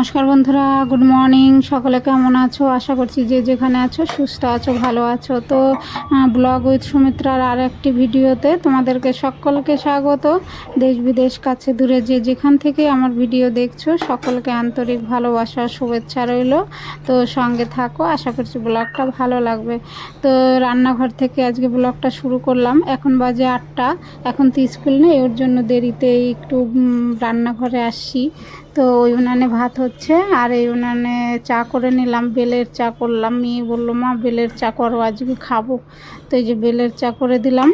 নমস্কার বন্ধুরা, good morning. সকলে কেমন আছো? আশা করছি যে যেখানে আছো সুস্থ আছো, ভালো আছো। তো ব্লগ উইথ সুমিত্রার আর একটি ভিডিওতে তোমাদেরকে সকলকে স্বাগত। দেশ বিদেশ কাছে দূরে যে যেখান থেকে আমার ভিডিও দেখছো সকলকে আন্তরিক ভালোবাসা শুভেচ্ছা রইল। তো সঙ্গে থাকো, আশা করছি ব্লগটা ভালো লাগবে। তো রান্নাঘর থেকে আজকে ব্লগটা শুরু করলাম। এখন বাজে 8টা। এখন তো স্কুল নেই, ওর জন্য দেরিতে একটু রান্নাঘরে আসছি। তো ওই উনানে ভাত হচ্ছে আর এই উনানে চা করে নিলাম, বেলের চা করলাম। মেয়ে বললো মা বেলের চা করো, আজকে খাবো। তো এই যে বেলের চা করে দিলাম।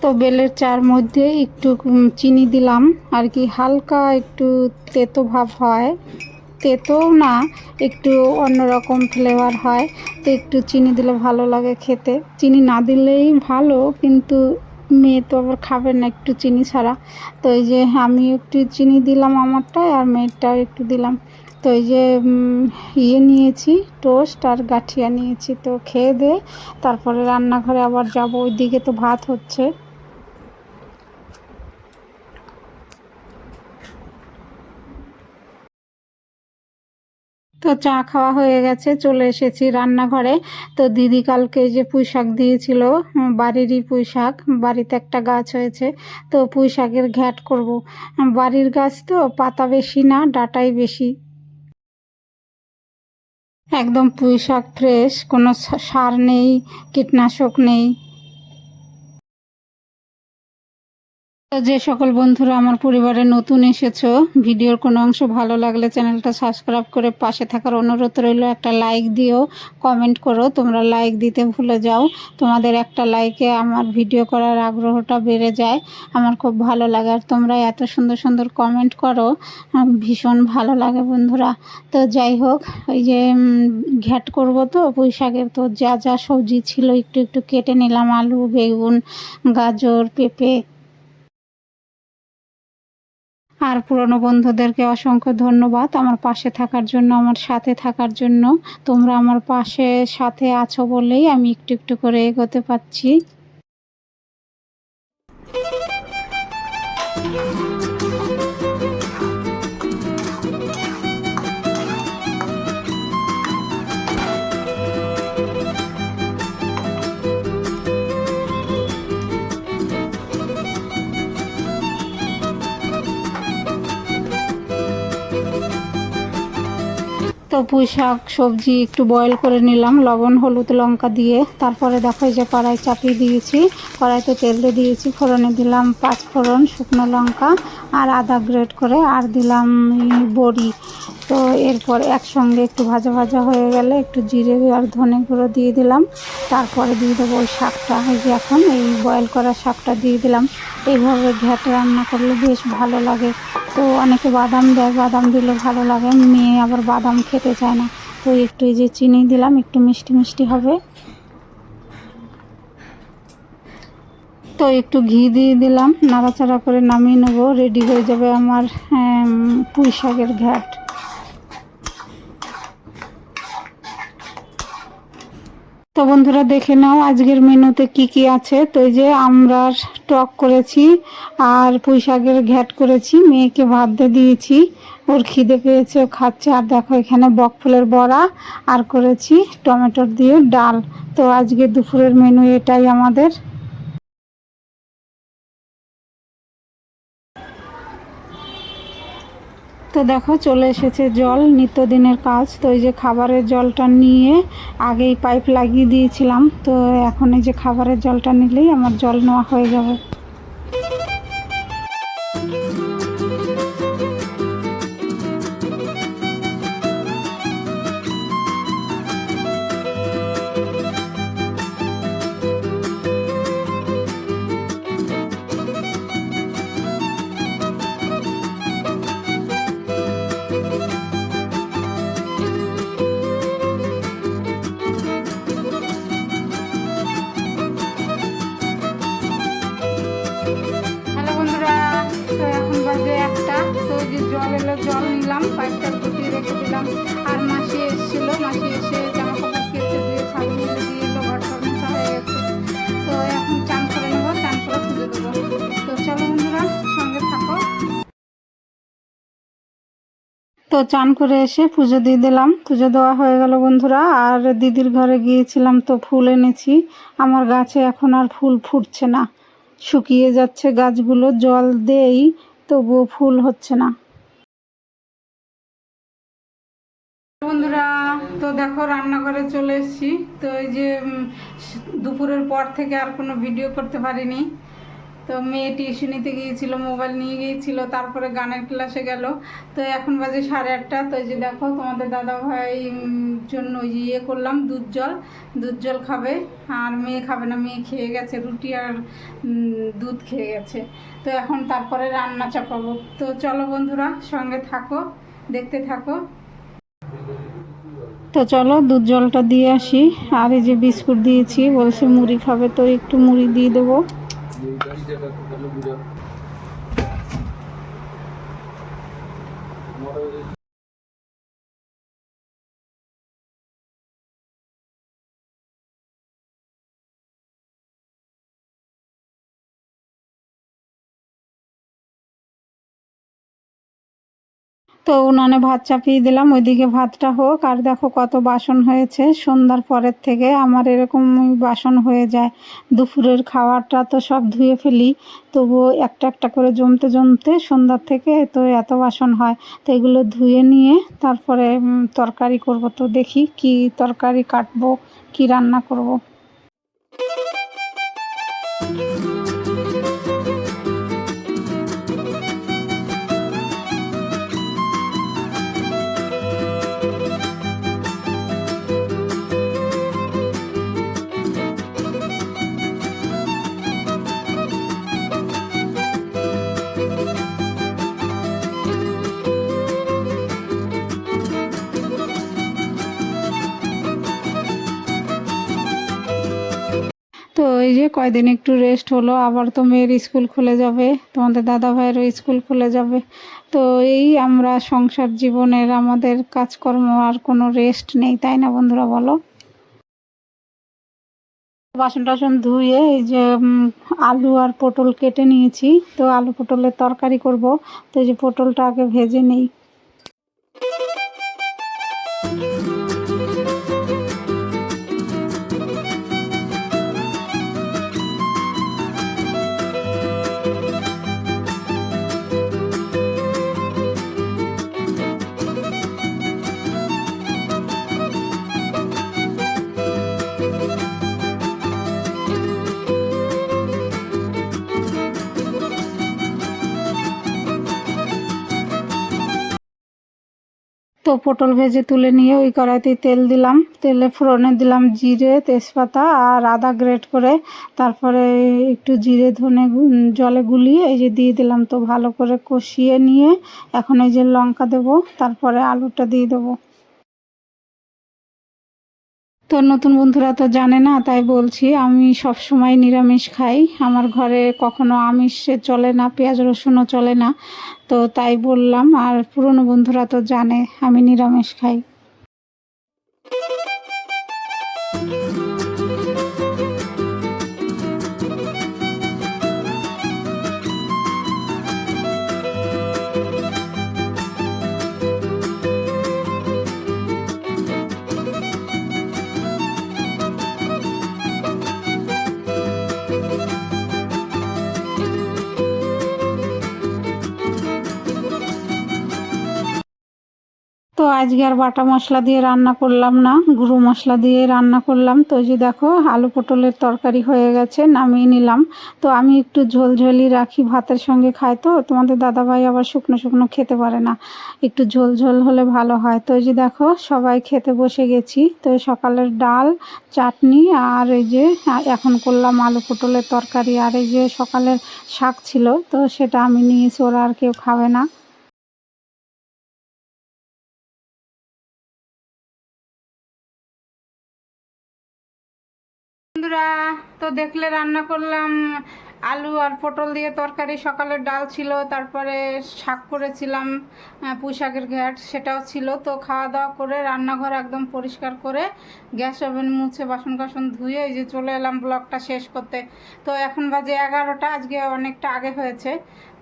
তো বেলের চার মধ্যে একটু চিনি দিলাম আর কি, হালকা একটু তেতো ভাব হয়, তেতো না, একটু অন্যরকম ফ্লেভার হয়। তো একটু চিনি দিলে ভালো লাগে খেতে, চিনি না দিলেই ভালো, কিন্তু মেয়ে তো আবার খাবে না একটু চিনি ছাড়া। তো এই যে আমি একটু চিনি দিলাম আমারটায়, আর মেয়েরটাও একটু দিলাম। তো এই যে নিয়েছি টোস্ট আর গাঠিয়া নিয়েছি। তো খেয়ে দে তারপরে রান্নাঘরে আবার যাব, ওইদিকে তো ভাত হচ্ছে। তো চা খাওয়া হয়ে গেছে, চলে এসেছি রান্নাঘরে। তো দিদি কালকে যে পুঁই শাক দিয়েছিল, বাড়িরই পুঁই শাক, বাড়িতে একটা গাছ হয়েছে। তো পুঁই শাকের ঘ্যাট করব। বাড়ির গাছ তো, পাতা বেশি না, ডাঁটাই বেশি। একদম পুঁই শাক ফ্রেশ, কোনো সার নেই, কীটনাশক নেই। তো যে সকল বন্ধুরা আমার পরিবারে নতুন এসেছো, ভিডিওর কোনো অংশ ভালো লাগলে চ্যানেলটা সাবস্ক্রাইব করে পাশে থাকার অনুরোধ রইল। একটা লাইক দিও, কমেন্ট করো। তোমরা লাইক দিতে ভুলে যাও, তোমাদের একটা লাইকে আমার ভিডিও করার আগ্রহটা বেড়ে যায়, আমার খুব ভালো লাগে। আর তোমরা এত সুন্দর সুন্দর কমেন্ট করো, ভীষণ ভালো লাগে বন্ধুরা। তো যাই হোক, ওই যে ঘ্যাট করবো তো পুঁই শাকের, তো যা যা সবজি ছিল একটু একটু কেটে নিলাম, আলু, বেগুন, গাজর, পেঁপে। আর পুরনো বন্ধুদেরকে অসংখ্য ধন্যবাদ আমার পাশে থাকার জন্য, আমার সাথে থাকার জন্য। তোমরা আমার পাশে সাথে আছো বলেই আমি একটু একটু করে এগোতে পারছি। তো পুঁই শাক সবজি একটু বয়েল করে নিলাম লবণ হলুদ লঙ্কা দিয়ে। তারপরে দেখো এই যে কড়াই চাপিয়ে দিয়েছি, কড়াইতে তেল দিয়ে দিয়েছি, ফোড়নে দিলাম 5 ফোড়ন, শুকনো লঙ্কা আর আদা গ্রেট করে, আর দিলাম বড়ি। তো এরপর একসঙ্গে একটু ভাজা ভাজা হয়ে গেলে একটু জিরে আর ধনে গুঁড়ো দিয়ে দিলাম। তারপরে দিয়ে দেবো ওই শাকটা, এই যে এখন এই বয়েল করা শাকটা দিয়ে দিলাম। এইভাবে ঘ্যাট রান্না করলে বেশ ভালো লাগে। তো অনেকে বাদাম দেয়, বাদাম দিলে ভালো লাগে, মেয়ে আবার বাদাম খেতে চায় না। তো একটু এই যে চিনি দিলাম, একটু মিষ্টি মিষ্টি হবে। তো একটু ঘি দিয়ে দিলাম, নাড়াচাড়া করে নামিয়ে নেবো, রেডি হয়ে যাবে আমার পুঁই শাকের ঘ্যাট। তো বন্ধুরা দেখে নাও আজকের মেনুতে কি কি আছে। তো এই যে আমড়ার টক করেছি আর পুঁই শাকের ঘ্যাট করেছি, মেয়েকে ভাত দিয়ে দিয়েছি, ওর খিদে পেয়েছে, ও খাচ্ছে। আর দেখো এখানে বকফুলের বড়া আর করেছি টমেটোর দিয়ে ডাল। তো আজকে দুপুরের মেনু এটাই আমাদের। তো দেখো চলে এসেছে জল, নিত্যদিনের কাজ। তো এই যে খাবারের জলটা নিয়ে আগেই পাইপ লাগিয়ে দিয়েছিলাম, তো এখন এই যে খাবারের জলটা নিলেই আমার জল নেওয়া হয়ে যাবে। হ্যালো বন্ধুরা, তো এখন বাজে 1টা। তো ওই যে জল এলো, জল নিলাম, পাইপটা গুটিয়ে রেখে দিলাম। আর মাসি এসেছিলো, মাসি এসে জামা কাপড় কেচে দিয়ে ছাগল মেলে দিয়ে এলো, ঘর টর মোছা হয়ে গেছে। তো এখন চান করে নেবো, চান করে পুজো দেবো। তো চলো বন্ধুরা, সঙ্গে থাকো। তো চান করে এসে পুজো দিয়ে দিলাম, পুজো দেওয়া হয়ে গেল বন্ধুরা। আর দিদির ঘরে গিয়েছিলাম, তো ফুল এনেছি। আমার গাছে এখন আর ফুল ফুটছে না, শুকিয়ে যাচ্ছে গাছগুলো, জল দেই তবুও ফুল হচ্ছে না। বন্ধুরা, তো দেখো রান্নাঘরে চলে এসেছি। তো এই যে দুপুরের পর থেকে আর কোনো ভিডিও করতে পারিনি। তো মেয়ে টিউশনিতে গিয়েছিল, মোবাইল নিয়ে গিয়েছিল, তারপরে গানের ক্লাসে গেল। তো এখন বাজে 8:30। তো এই যে দেখো তোমাদের দাদা ভাই জন্য ইয়ে করলাম, দুধ জল খাবে। আর মেয়ে খাবে না, মেয়ে খেয়ে গেছে রুটি আর দুধ খেয়ে গেছে। তো এখন তারপরে রান্না চাপাবো। তো চলো বন্ধুরা, সঙ্গে থাকো, দেখতে থাকো। তো চলো দুধ জলটা দিয়ে আসি। আর এই যে বিস্কুট দিয়েছি, বলছে মুড়ি খাবে, তো একটু মুড়ি দিয়ে দেবো। তো উনানে ভাত চাপিয়ে দিলাম, ওইদিকে ভাতটা হোক। আর দেখো কত বাসন হয়েছে সন্ধ্যার পরের থেকে, আমার এরকম বাসন হয়ে যায়। দুপুরের খাওয়াটা তো সব ধুয়ে ফেলি, তবুও একটা একটা করে জমতে জমতে সন্ধ্যার থেকে তো এত বাসন হয়। তো এগুলো ধুয়ে নিয়ে তারপরে তরকারি করব। তো দেখি কি তরকারি কাটবো, কি রান্না করব। তো এই যে কয়দিন একটু রেস্ট হলো, আবার তো মেয়ের স্কুল খুলে যাবে, তোমাদের দাদা ভাইয়েরও স্কুল খুলে যাবে। তো এই আমরা সংসার জীবনের আমাদের কাজকর্ম, আর কোনো রেস্ট নেই, তাই না বন্ধুরা বলো। বাসন টাসন ধুয়ে এই যে আলু আর পটল কেটে নিয়েছি। তো আলু পটলের তরকারি করব। তো এই যে পটলটা আগে ভেজে নিই। তো পটল ভেজে তুলে নিয়ে ওই কড়াইতে তেল দিলাম, তেলে ফোড়নে দিলাম জিরে, তেজপাতা আর আদা গ্রেট করে। তারপরে একটু জিরে ধনে জলে গুলিয়ে এই যে দিয়ে দিলাম। তো ভালো করে কষিয়ে নিয়ে এখন এই যে লঙ্কা দেবো, তারপরে আলুটা দিয়ে দেবো। তো নতুন বন্ধুরা তো জানে না, তাই বলছি, আমি সব সময় নিরামিষ খাই। আমার ঘরে কখনো আমিষ চলে না, পেঁয়াজ রসুনও চলে না। তো তাই বললাম। আর পুরনো বন্ধুরা তো জানে আমি নিরামিষ খাই। তো আজকে আর বাটা মশলা দিয়ে রান্না করলাম না, গুঁড়ো মশলা দিয়ে রান্না করলাম। তো যে দেখো আলু পটলের তরকারি হয়ে গেছে, নামিয়ে নিলাম। তো আমি একটু ঝোলঝোলি রাখি, ভাতের সঙ্গে খাই। তো তোমাদের দাদাভাই আবার শুকনো শুকনো খেতে পারে না, একটু ঝোল ঝোল হলে ভালো হয়। তো এই যে দেখো সবাই খেতে বসে গেছি। তো সকালের ডাল, চাটনি, আর এই যে এখন করলাম আলু পটলের তরকারি। আর এই যে সকালের শাক ছিল, তো সেটা আমি নিয়েছি, ওরা আর কেউ খাবে না। বন্ধুরা, তো দেখলে রান্না করলাম আলু আর পটল দিয়ে তরকারি, সকালের ডাল ছিল, তারপরে শাক করেছিলাম, পুঁই শাকের ঘ্যাট সেটাও ছিল। তো খাওয়া দাওয়া করে রান্নাঘর একদম পরিষ্কার করে গ্যাস ওভেন মুছে বাসন কাসন ধুয়ে এই যে চলে এলাম ব্লগটা শেষ করতে। তো এখন বাজে 11টা, আজকে অনেকটা আগে হয়েছে।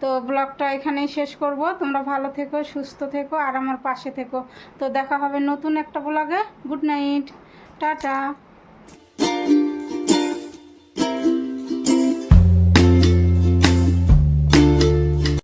তো ব্লগটা এখানেই শেষ করব। তোমরা ভালো থেকো, সুস্থ থেকো আর আমার পাশে থেকো। তো দেখা হবে নতুন একটা ব্লগে। Good night, tata.